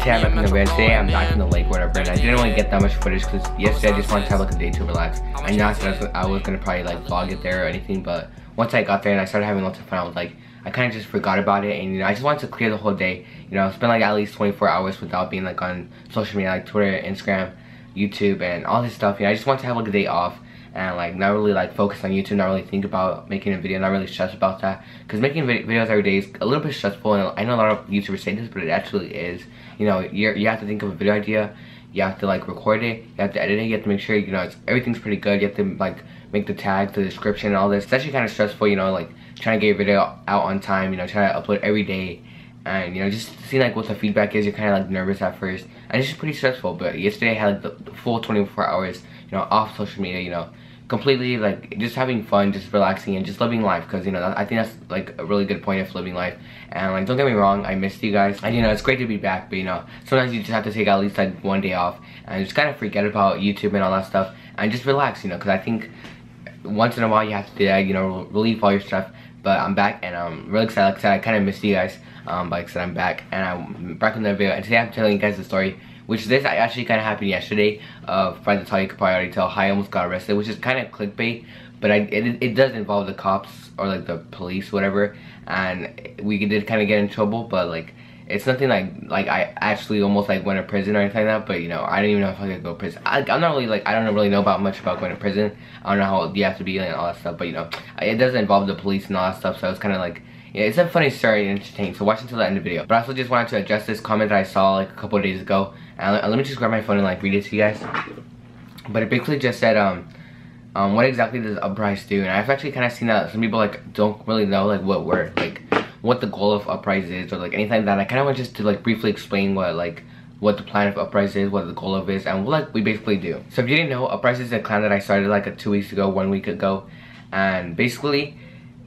today I'm making a video. Today I'm back in the lake or whatever, and I didn't really get that much footage because yesterday I just wanted to have like a day to relax. I know I was gonna probably like vlog it there or anything, but once I got there and I started having lots of fun, I was like, I kind of just forgot about it, and I just wanted to clear the whole day. Spend like at least 24 hours without being like on social media like Twitter, Instagram, YouTube, and all this stuff. I just wanted to have like a day off and like not really like focus on YouTube, not really think about making a video, not really stress about that, because making videos every day is a little bit stressful. And I know a lot of YouTubers say this, but it actually is. You have to think of a video idea, you have to like record it, you have to edit it, you have to make sure everything's pretty good, you have to like make the tags, the description, and all this. It's actually kind of stressful, like trying to get your video out on time, trying to upload every day, and just seeing like what the feedback is. You're kind of like nervous at first, and it's just pretty stressful. But yesterday I had like the full 24 hours off social media, completely like just having fun, just relaxing, and just living life, because I think that's like a really good point of living life. And like, don't get me wrong, I missed you guys, and it's great to be back, but sometimes you just have to take at least like one day off and just kind of forget about YouTube and all that stuff and just relax, because I think once in a while you have to do that, relieve all your stuff. But I'm back, and I'm really excited. Like I said, I kind of missed you guys, but like I said, I'm back, and I'm back in the video, and today I'm telling you guys the story, which this actually kind of happened yesterday. By the time you could probably already tell, I almost got arrested, which is kind of clickbait, but it does involve the cops or like the police, whatever, and we did kind of get in trouble. But like, it's nothing like I actually almost like went to prison or anything like that. But I didn't even know if I could go to prison. I'm not really like, I don't really know much about going to prison. I don't know how old you have to be and all that stuff, but it does involve the police and all that stuff. So it's kind of like, it's a funny story and entertaining, so watch until the end of the video. But I also just wanted to address this comment that I saw like a couple of days ago, and let me just grab my phone and like read it to you guys. But it basically just said, what exactly does Uprise do? And I've actually kind of seen that some people like don't really know like what the goal of Uprise is, or like anything like that. I kind of want just to like briefly explain what the plan of Uprise is, what the goal of is, and what we basically do. So if you didn't know, Uprise is a clan that I started like 2 weeks ago, 1 week ago, and basically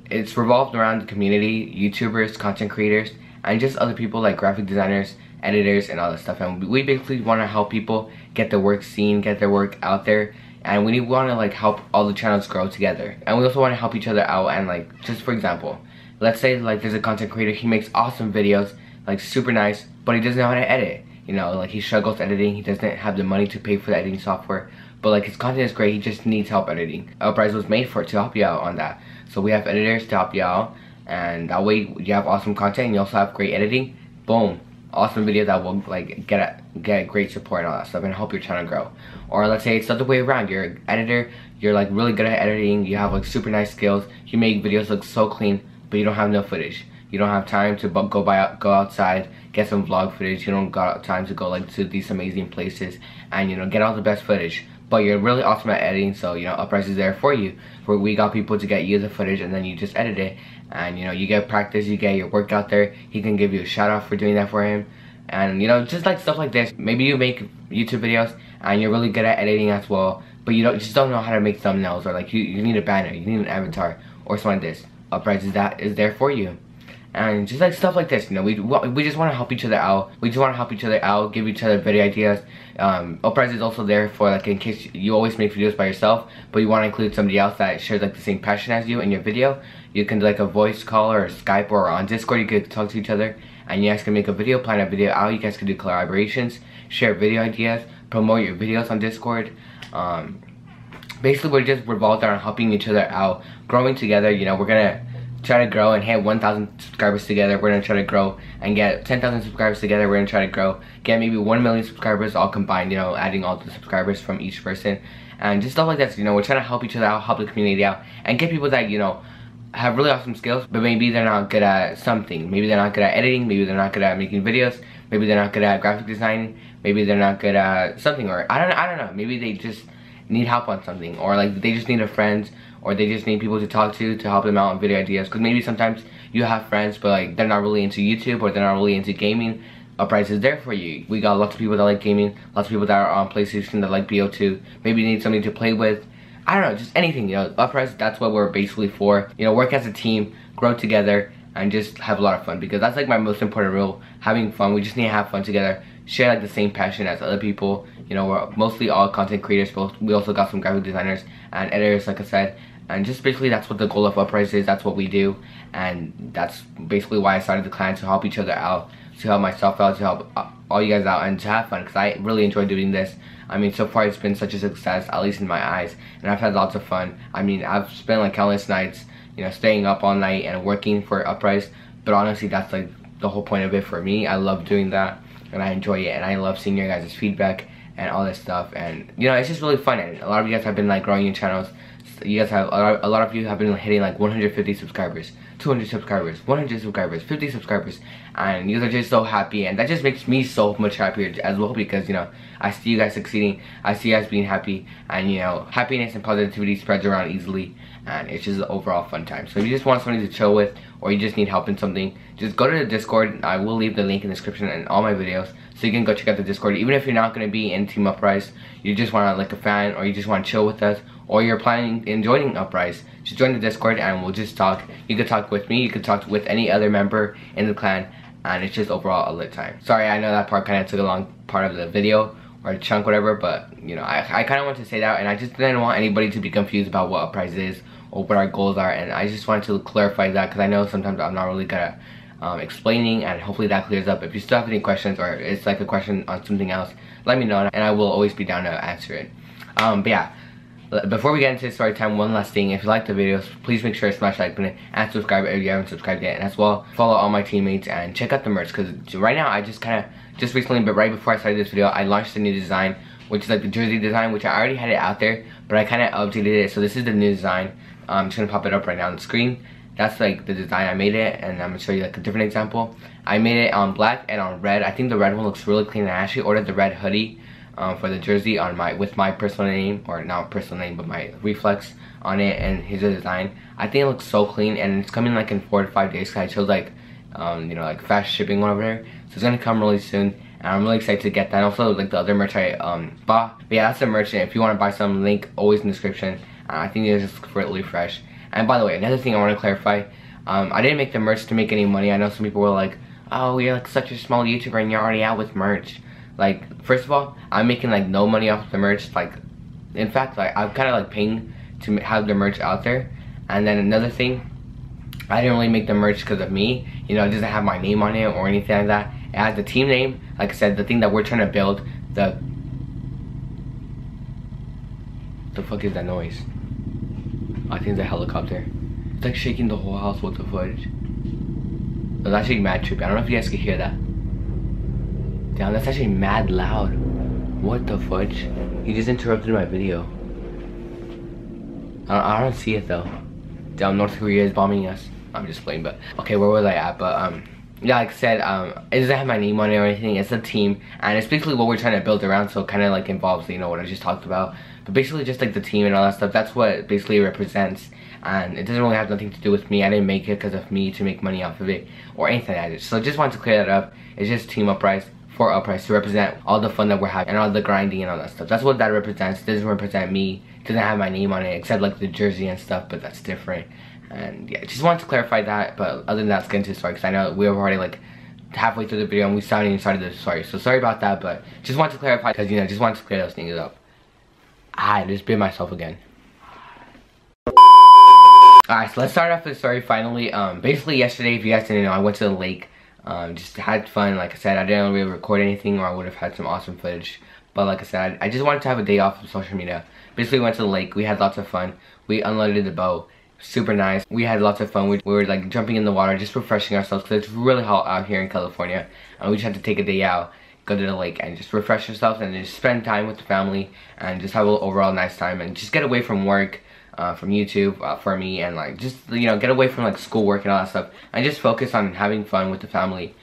it's revolved around the community, YouTubers, content creators, and just other people like graphic designers, editors, and all that stuff. And we basically want to help people get their work seen, get their work out there, and we want to like help all the channels grow together. And we also want to help each other out. And like, just for example, let's say like there's a content creator, he makes awesome videos, like super nice, but he doesn't know how to edit. Like he struggles editing, he doesn't have the money to pay for the editing software, but like his content is great, he just needs help editing. Uprise was made to help you out on that. So we have editors to help you out, and that way you have awesome content and you also have great editing. Boom, awesome video that will like get great support and all that stuff and help your channel grow. Or let's say it's the other way around, you're an editor, you're like really good at editing, you have like super nice skills, you make videos look so clean, but you don't have no footage. You don't have time to go outside, get some vlog footage. You don't got time to go like to these amazing places and get all the best footage. But you're really awesome at editing, so Uprise is there for you. Where we got people to get you the footage, and then you just edit it, and you get practice, you get your work out there. He can give you a shout out for doing that for him, and just like stuff like this. Maybe you make YouTube videos and you're really good at editing as well, but you just don't know how to make thumbnails, or like you need a banner, you need an avatar, or something like this. Uprise is there for you. And just like stuff like this, we just want to help each other out. We just want to help each other out, give each other video ideas. Uprise is also there for like in case you always make videos by yourself, but you want to include somebody else that shares like the same passion as you in your video. You can do like a voice call or Skype or on Discord. You could talk to each other, and you guys can make a video, plan a video out. You guys can do collaborations, share video ideas, promote your videos on Discord. Basically, we're just revolved around helping each other out, growing together. We're gonna try to grow and hit 1,000 subscribers together. We're gonna try to grow and get 10,000 subscribers together. We're gonna try to grow, get maybe 1 million subscribers all combined, adding all the subscribers from each person, and just stuff like that. So, we're trying to help each other out, help the community out, and get people that have really awesome skills, but maybe they're not good at something. Maybe they're not good at editing, maybe they're not good at making videos, maybe they're not good at graphic design, maybe they're not good at something, or I don't know, maybe they just need help on something, or like they just need a friend, or they just need people to talk to help them out on video ideas. Because maybe sometimes you have friends, but like they're not really into YouTube, or they're not really into gaming. Uprise is there for you. We got lots of people that like gaming, lots of people that are on PlayStation that like BO2. Maybe you need something to play with. I don't know, just anything, Uprise, that's what we're basically for. Work as a team, grow together, and just have a lot of fun, because that's like my most important rule, having fun. We just need to have fun together, share like the same passion as other people. We're mostly all content creators, but we also got some graphic designers and editors, like I said. And just basically that's what the goal of Uprise is. That's what we do, and that's basically why I started the clan, to help each other out. to help myself out, to help all you guys out, and to have fun, because I really enjoy doing this. I mean, so far it's been such a success, at least in my eyes, and I've had lots of fun. I mean, I've spent like countless nights, you know, staying up all night and working for Uprise, but honestly, that's like the whole point of it for me. I love doing that, and I enjoy it, and I love seeing your guys' feedback and all this stuff, and you know, it's just really fun. And a lot of you guys have been like growing your channels. You guys have a lot of you have been hitting like 150 subscribers, 200 subscribers, 100 subscribers, 50 subscribers, and you guys are just so happy, and that just makes me so much happier as well, because you know, I see you guys succeeding, I see you guys being happy, and you know, happiness and positivity spreads around easily, and it's just an overall fun time. So if you just want somebody to chill with, or you just need help in something, just go to the Discord. I will leave the link in the description and all my videos, so you can go check out the Discord. Even if you're not going to be in Team Uprise, you just want to like a fan, or you just want to chill with us, or you're planning in joining Uprise, just join the Discord and we'll just talk. You could talk with me, you could talk with any other member in the clan, and it's just overall a lit time. Sorry, I know that part kind of took a long part of the video, or a chunk, whatever, but you know, I kind of want to say that, and I just didn't want anybody to be confused about what Uprise is or what our goals are, and I just wanted to clarify that, because I know sometimes I'm not really good at explaining, and hopefully that clears up. If you still have any questions, or it's like a question on something else, let me know, and I will always be down to answer it. But yeah, before we get into story time, one last thing. If you like the videos, please make sure to smash the like button and subscribe if you haven't subscribed yet, and as well follow all my teammates and check out the merch, because right now I just recently, but right before I started this video, I launched a new design, which is like the jersey design, which I already had it out there, but I kind of updated it. So this is the new design. I'm just gonna pop it up right now on the screen. That's like the design. I made it, and I'm gonna show you like a different example. I made it on black and on red. I think the red one looks really clean. I actually ordered the red hoodie for the jersey on with my personal name, or not personal name, but my reflex on it, and here's the design. I think it looks so clean, and it's coming like in 4 to 5 days, because I chose like you know, like fast shipping over there, so it's gonna come really soon, and I'm really excited to get that. Also like the other merch I bought. But yeah, that's the merch, and if you want to buy some, link always in the description. I think it's just really fresh. And by the way, another thing I want to clarify, I didn't make the merch to make any money. I know some people were like, oh, you're like such a small YouTuber and you're already out with merch. Like, first of all, I'm making like no money off the merch. Like, in fact, like I'm kind of like paying to have the merch out there. And then another thing, I didn't really make the merch because of me. You know, it doesn't have my name on it or anything like that. It has the team name. Like I said, the thing that we're trying to build. The fuck is that noise? I think it's a helicopter. It's like shaking the whole house. What the fudge? That's actually mad trippy. I don't know if you guys can hear that. Damn, that's actually mad loud. What the fudge? You just interrupted my video. I don't see it though. Damn, North Korea is bombing us. I'm just playing, but okay, where was I at? But yeah, like I said, it doesn't have my name on it or anything. It's a team, and it's basically what we're trying to build around. So it kind of like involves, you know, what I just talked about. But basically, just like the team and all that stuff. That's what it basically represents, and it doesn't really have nothing to do with me. I didn't make it because of me to make money off of it or anything like that. So I just wanted to clear that up. It's just Team Uprise for Uprise to represent all the fun that we're having and all the grinding and all that stuff. That's what that represents. It doesn't represent me. It doesn't have my name on it except like the jersey and stuff, but that's different. And yeah, just wanted to clarify that. But other than that, let's get into the story, because I know we were already like halfway through the video and we still haven't even started the story. So sorry about that, but just wanted to clarify, because you know, just wanted to clear those things up. I just bit myself again. Alright, so let's start off the story finally. Basically yesterday, if you guys didn't know, I went to the lake. Just had fun. Like I said, I didn't really record anything, or I would have had some awesome footage. But like I said, I just wanted to have a day off of social media. Basically, we went to the lake. We had lots of fun. We unloaded the boat. Super nice. We had lots of fun. We were like jumping in the water, just refreshing ourselves, because it's really hot out here in California. And we just had to take a day out, go to the lake, and just refresh ourselves, and just spend time with the family, and just have an overall nice time, and just get away from work, from YouTube, for me, and like just, you know, get away from like schoolwork and all that stuff, and just focus on having fun with the family.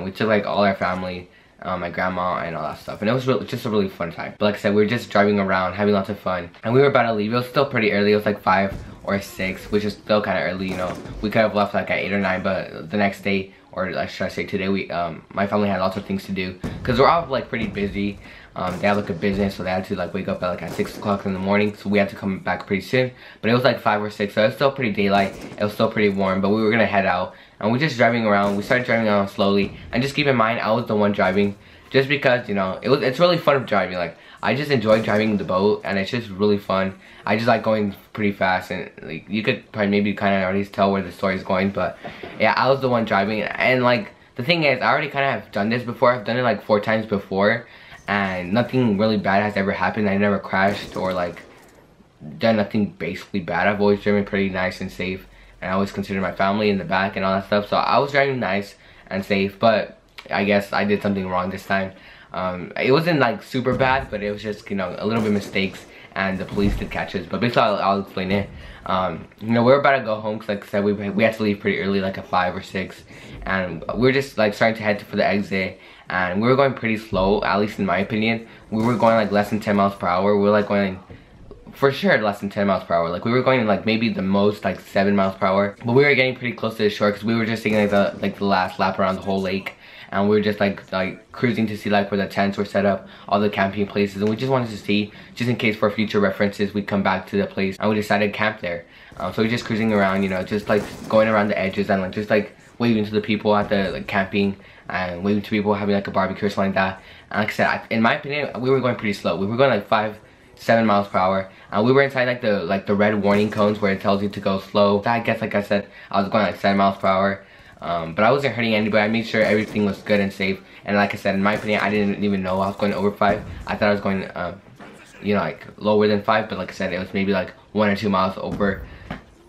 We took like all our family, my grandma and all that stuff, and it was just a really fun time. But like I said, we were just driving around, having lots of fun, and we were about to leave. It was still pretty early. It was like 5 or 6, which is still kind of early, you know. We could have left like at 8 or 9, but the next day, or like, should I say today, we my family had lots of things to do, because we're all like pretty busy. They have like a business, so they had to like wake up at like at 6 o'clock in the morning, so we had to come back pretty soon. But it was like 5 or 6, so it was still pretty daylight. It was still pretty warm, but we were gonna head out, and we're just driving around. We started driving around slowly, and just keep in mind, I was the one driving, just because, you know, it's really fun driving. Like, I just enjoy driving the boat, and it's just really fun. I just like going pretty fast, and like you could probably maybe kind of already tell where the story is going. But yeah, I was the one driving, and like the thing is, I already kind of have done this before. I've done it like 4 times before, and nothing really bad has ever happened. I never crashed or like done nothing basically bad. I've always driven pretty nice and safe, and I always consider my family in the back and all that stuff. So I was driving nice and safe, but I guess I did something wrong this time. It wasn't like super bad, but it was just, you know, a little bit mistakes, and the police did catch us. But basically, I'll explain it. You know, we were about to go home, cause like I said, we had to leave pretty early, like at 5 or 6, and we were just like starting to head for the exit, and we were going pretty slow, at least in my opinion. We were going like less than 10 miles per hour. We were like going, for sure, less than 10 miles per hour. Like we were going like maybe the most like 7 miles per hour, but we were getting pretty close to the shore, because we were just taking like the last lap around the whole lake. And we were just like cruising to see like where the tents were set up, all the camping places, and we just wanted to see, just in case for future references, we'd come back to the place, and we decided to camp there. So we're just cruising around, you know, just like going around the edges, and like just like waving to the people at the like camping, and waving to people having like a barbecue or something like that. And like I said, in my opinion, we were going pretty slow. We were going like 5-7 miles per hour, and we were inside like the red warning cones where it tells you to go slow. I guess, like I said, I was going like 7 miles per hour. But I wasn't hurting anybody. I made sure everything was good and safe. And like I said, in my opinion, I didn't even know I was going over 5. I thought I was going, you know, like lower than 5. But like I said, it was maybe like 1 or 2 miles over.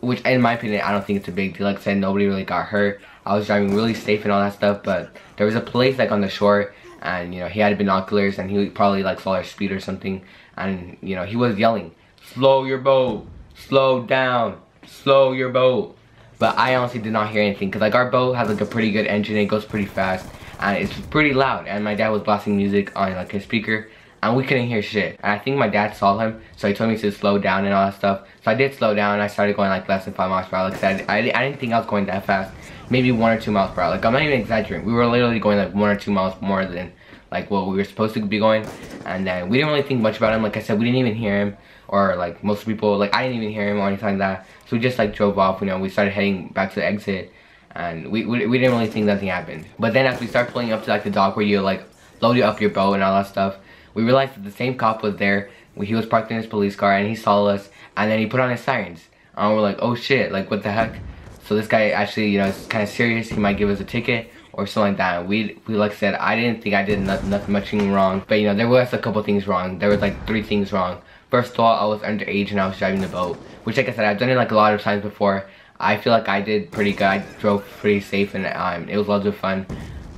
Which, in my opinion, I don't think it's a big deal. Like I said, nobody really got hurt. I was driving really safe and all that stuff. But there was a police like on the shore, and you know, he had binoculars, and he probably like saw our speed or something. And you know, he was yelling, "Slow your boat, slow down, slow your boat." But I honestly did not hear anything, because like our boat has like a pretty good engine, it goes pretty fast, and it's pretty loud. And my dad was blasting music on like his speaker, and we couldn't hear shit. And I think my dad saw him, so he told me to slow down and all that stuff. So I did slow down, and I started going like less than 5 miles per hour. Like I said, I didn't think I was going that fast. Maybe 1 or 2 miles per hour. Like I'm not even exaggerating. We were literally going like 1 or 2 miles more than like what we were supposed to be going. And then we didn't really think much about him. Like I said, we didn't even hear him, or like most people, like I didn't even hear him or anything like that. So we just like drove off, you know, we started heading back to the exit, and we didn't really think nothing happened. But then as we start pulling up to like the dock where you like load up your boat and all that stuff, we realized that the same cop was there. He was parked in his police car, and he saw us, and then he put on his sirens. And we're like, oh shit, like what the heck? So this guy actually, you know, is kind of serious. He might give us a ticket or something like that. We like I said, I didn't think I did nothing much wrong, but you know, there was a couple things wrong. There was like 3 things wrong. First of all, I was underage and I was driving the boat, which like I said, I've done it like a lot of times before. I feel like I did pretty good. I drove pretty safe, and it was lots of fun.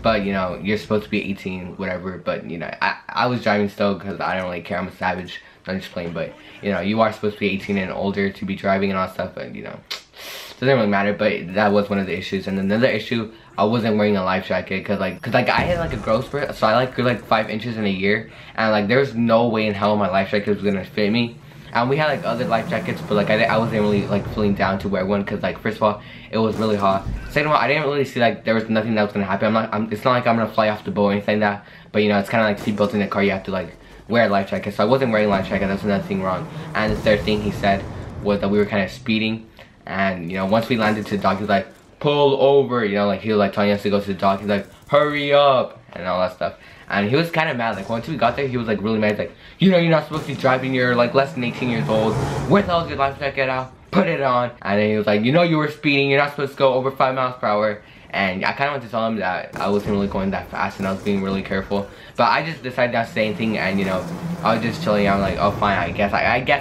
But you know, you're supposed to be 18, whatever. But you know, I was driving still, because I don't really care. I'm a savage. I'm just playing. But you know, you are supposed to be 18 and older to be driving and all that stuff. But you know, it doesn't really matter. But that was one of the issues. And another issue, I wasn't wearing a life jacket, cause I had like a growth spurt, so I grew like 5 inches in a year, and like there's no way in hell my life jacket was gonna fit me. And we had like other life jackets, but like I wasn't really like feeling down to wear one, cause like first of all, it was really hot. Second of all, I didn't really see like there was nothing that was gonna happen. It's not like I'm gonna fly off the boat or anything like that. But you know, it's kind of like seatbelts in the car. You have to like wear a life jacket. So I wasn't wearing a life jacket. That's another thing wrong. And the third thing he said was that we were kind of speeding. And you know, once we landed to the dock, he was like, pull over, you know, like he was like telling us to go to the dock. He's like, hurry up, and all that stuff. And he was kind of mad. Like once we got there, he was like really mad. He's like, you know, you're not supposed to be driving. You're like less than 18 years old. Where the hell is your life jacket out? Put it on. And then he was like, you know, you were speeding. You're not supposed to go over 5 miles per hour. And I kind of went to tell him that I wasn't really going that fast, and I was being really careful. But I just decided not to say anything, and you know, I was just chilling. I'm like, oh fine, I guess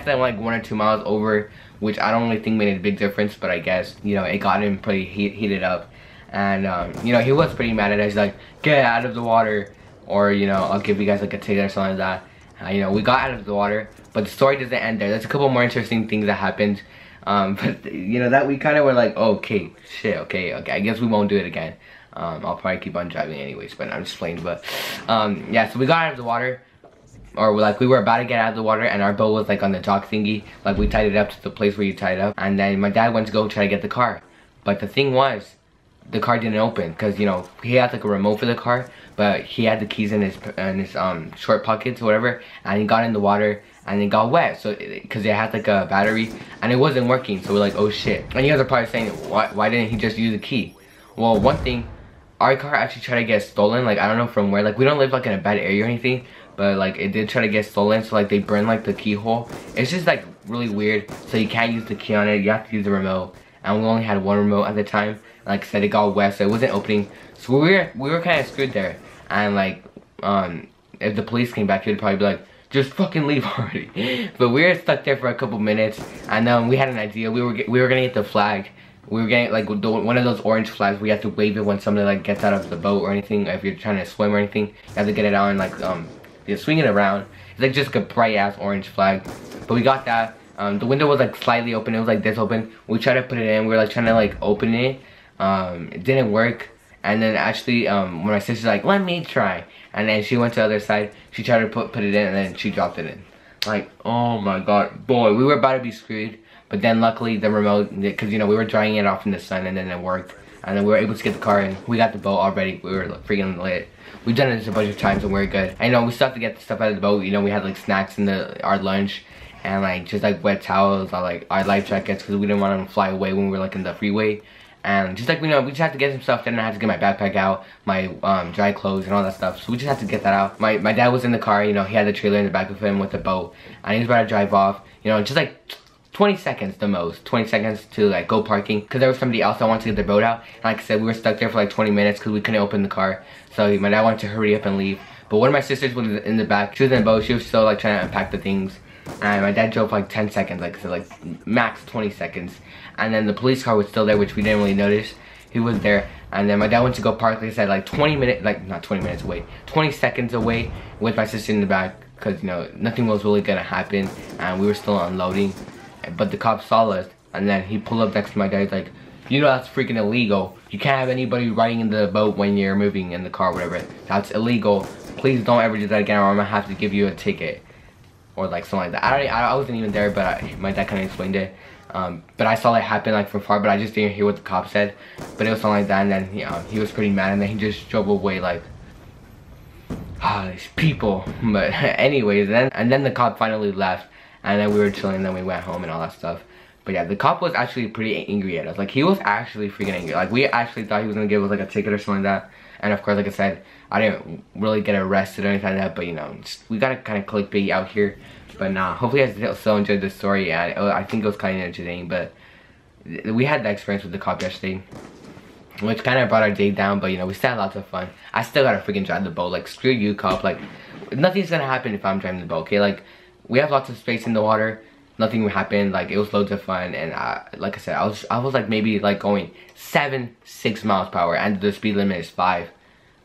I'm like 1 or 2 miles over, which I don't really think made a big difference. But I guess, you know, it got him pretty heated up. And you know, he was pretty mad at us. He's like, get out of the water, or you know, I'll give you guys like a ticket or something like that. You know, we got out of the water, but the story doesn't end there. There's a couple more interesting things that happened. But you know, that we kind of were like, oh, okay, shit, okay, I guess we won't do it again. I'll probably keep on driving anyways, but I'm just playing. But yeah, so we got out of the water, or like we were about to get out of the water, and our boat was like on the dock thingy. Like we tied it up to the place where you tie it up, and then my dad went to go try to get the car. But the thing was, the car didn't open, because you know, he had like a remote for the car, but he had the keys in his short pockets or whatever, and he got in the water and it got wet, so because it had like a battery and it wasn't working. So we're like, oh shit. And you guys are probably saying, why didn't he just use the key? Well, one thing, our car actually tried to get stolen. Like I don't know from where. Like we don't live like in a bad area or anything, but like it did try to get stolen. So like they burned like the keyhole. It's just like really weird. So you can't use the key on it, you have to use the remote, and we only had one remote at the time. Like I said, it got wet, so it wasn't opening. So we were kind of screwed there. And like, if the police came back, they'd probably be like, just fucking leave already. But we were stuck there for a couple minutes, and we had an idea. We were gonna get the flag. We were getting like one of those orange flags. We have to wave it when somebody like gets out of the boat or anything. If you're trying to swim or anything, you have to get it out and like you swing it around. It's like just a bright ass orange flag. But we got that. The window was like slightly open. It was like this open. We tried to put it in. We were like trying to like open it. It didn't work. And then actually, when my sister's like, let me try. And then she went to the other side. She tried to put it in, and then she dropped it in. Like, oh my god, boy, we were about to be screwed. But then luckily the remote, because you know we were drying it off in the sun, and then it worked. And then we were able to get the car in. We got the boat already. We were freaking lit. We've done this a bunch of times and we're good. I know we still have to get the stuff out of the boat. You know, we had like snacks in our lunch, and like just like wet towels or like our life jackets, because we didn't want them to fly away when we were like in the freeway. And just like, you know, we just had to get some stuff. Then I had to get my backpack out, my dry clothes and all that stuff. So we just had to get that out. My dad was in the car, you know, he had the trailer in the back of him with the boat. And he was about to drive off, you know, just like 20 seconds the most. 20 seconds to like go parking. Because there was somebody else that wanted to get their boat out. And like I said, we were stuck there for like 20 minutes because we couldn't open the car. So my dad wanted to hurry up and leave. But one of my sisters was in the back. She was in the boat. She was still like trying to unpack the things. And my dad drove for like 10 seconds, like I said, like max 20 seconds. And then the police car was still there, which we didn't really notice. He was there, and then my dad went to go park, like I said, like 20 minutes, like not 20 minutes away, 20 seconds away with my sister in the back, because, you know, nothing was really gonna happen, and we were still unloading. But the cop saw us, and then he pulled up next to my dad. He's like, you know, that's freaking illegal. You can't have anybody riding in the boat when you're moving in the car, whatever. That's illegal. Please don't ever do that again, or I'm gonna have to give you a ticket, or like something like that. I wasn't even there, but my dad kind of explained it. But I saw it happen like from far, but I just didn't hear what the cop said. But it was something like that, and then he was pretty mad, and then he just drove away like, these people. But anyways, then the cop finally left, and then we were chilling, and then we went home and all that stuff. But yeah, the cop was actually pretty angry at us. Like, he was actually freaking angry. Like, we actually thought he was gonna give us like a ticket or something like that. And of course, like I said, I didn't really get arrested or anything like that, but you know, we gotta kind of clickbait out here. But nah, hopefully you guys still enjoyed the story. I think it was kind of entertaining, but we had that experience with the cop yesterday, which kind of brought our day down, but you know, we still had lots of fun. I still gotta freaking drive the boat. Like, screw you, cop. Like, nothing's gonna happen if I'm driving the boat, okay? Like, we have lots of space in the water. Nothing would happen. Like, it was loads of fun, and like I said, I was like maybe like going 6 miles per hour, and the speed limit is 5.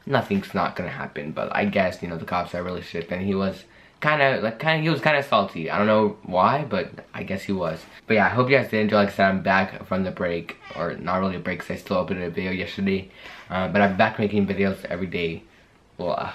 Nothing's not gonna happen. But I guess, you know, the cops are really strict, and he was kind of salty. I don't know why, but I guess he was. But yeah, I hope you guys did enjoy. Like I said, I'm back from the break, or not really a break, because I still uploaded a video yesterday. But I'm back making videos every day. Well,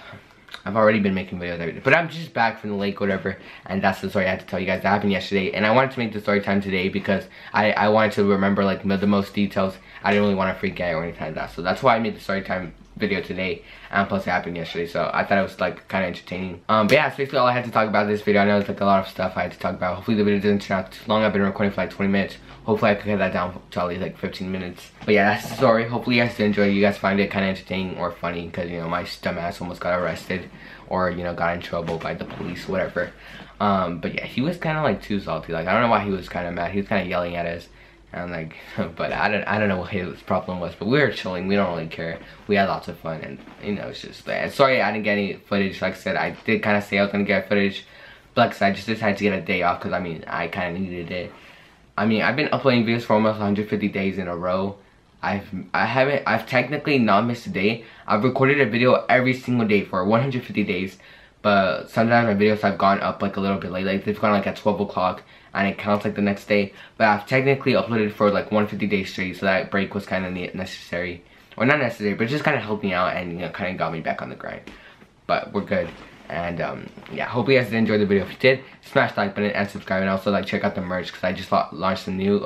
I've already been making videos every day, but I'm just back from the lake, whatever. And that's the story I had to tell you guys that happened yesterday. And I wanted to make the story time today because I wanted to remember like the most details. I didn't really want to freak out or anything like that, so that's why I made the story time video today. And plus it happened yesterday, so I thought it was like kind of entertaining. But yeah, that's basically all I had to talk about in this video. I know it's like a lot of stuff I had to talk about. Hopefully the video doesn't turn out too long. I've been recording for like 20 minutes. Hopefully I could cut that down to at least like 15 minutes. But yeah, that's the story. Hopefully you guys did enjoy it. You guys find it kind of entertaining or funny, because you know, my dumbass almost got arrested, or you know, got in trouble by the police, whatever. But yeah, he was kind of like too salty. Like, I don't know why he was kind of mad. He was kind of yelling at us. And like, but I don't know what his problem was, but we were chilling. We don't really care. We had lots of fun, and you know, it's just that. Sorry I didn't get any footage. Like I said, I did kind of say I was gonna get footage, but like I said, I just decided to get a day off because I mean, I kind of needed it. I mean, I've been uploading videos for almost 150 days in a row. I've technically not missed a day. I've recorded a video every single day for 150 days, but sometimes my videos have gone up like a little bit late. Like they've gone like at 12 o'clock. And it counts like the next day, but I've technically uploaded for like 150 days straight, so that break was kind of necessary, or not necessary, but it just kind of helped me out, and you know, kind of got me back on the grind. But we're good, and yeah, hope you guys did enjoy the video. If you did, smash the like button and subscribe, and also like check out the merch, because I just launched some new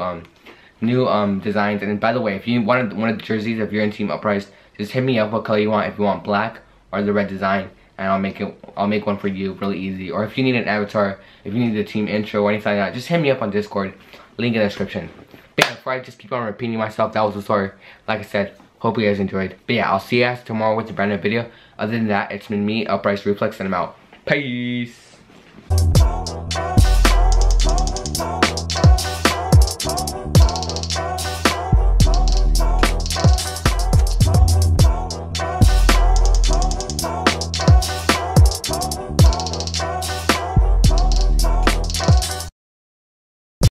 designs. And by the way, if you wanted one of the jerseys, if you're in Team Uprise, just hit me up what color you want. If you want black or the red design, and I'll make one for you really easy. Or if you need an avatar, if you need the team intro or anything like that, just hit me up on Discord, link in the description. But yeah, before I just keep on repeating myself, that was the story. Like I said, hope you guys enjoyed. But yeah, I'll see you guys tomorrow with a brand new video. Other than that, it's been me, Uprise Reflex, and I'm out. Peace.